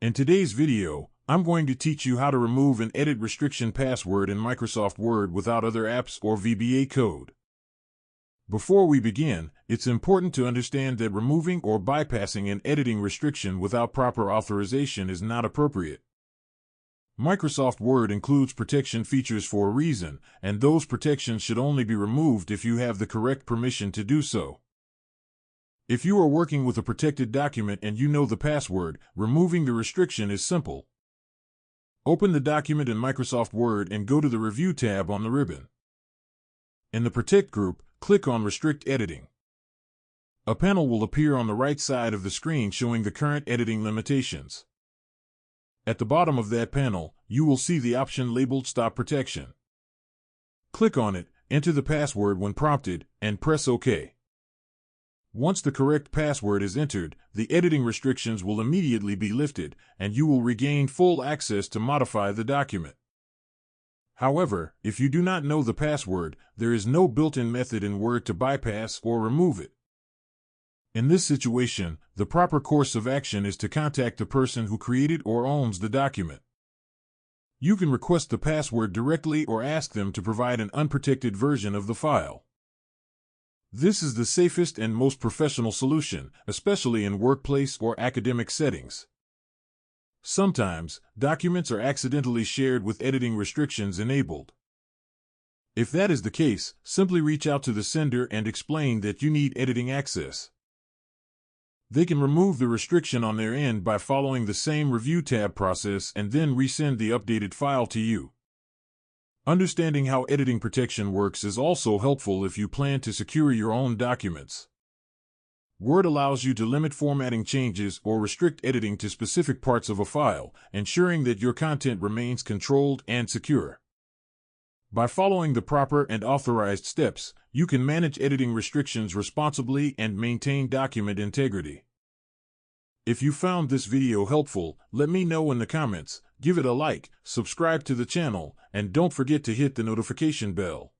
In today's video, I'm going to teach you how to remove an edit restriction password in Microsoft Word without other apps or VBA code. Before we begin, it's important to understand that removing or bypassing an editing restriction without proper authorization is not appropriate. Microsoft Word includes protection features for a reason, and those protections should only be removed if you have the correct permission to do so. If you are working with a protected document and you know the password, removing the restriction is simple. Open the document in Microsoft Word and go to the Review tab on the ribbon. In the Protect group, click on Restrict Editing. A panel will appear on the right side of the screen showing the current editing limitations. At the bottom of that panel, you will see the option labeled Stop Protection. Click on it, enter the password when prompted, and press OK. Once the correct password is entered, the editing restrictions will immediately be lifted, and you will regain full access to modify the document. However, if you do not know the password, there is no built-in method in Word to bypass or remove it. In this situation, the proper course of action is to contact the person who created or owns the document. You can request the password directly or ask them to provide an unprotected version of the file. This is the safest and most professional solution, especially in workplace or academic settings. Sometimes, documents are accidentally shared with editing restrictions enabled. If that is the case, simply reach out to the sender and explain that you need editing access. They can remove the restriction on their end by following the same Review tab process and then resend the updated file to you. Understanding how editing protection works is also helpful if you plan to secure your own documents. Word allows you to limit formatting changes or restrict editing to specific parts of a file, ensuring that your content remains controlled and secure. By following the proper and authorized steps, you can manage editing restrictions responsibly and maintain document integrity. If you found this video helpful, let me know in the comments, give it a like, subscribe to the channel, and don't forget to hit the notification bell.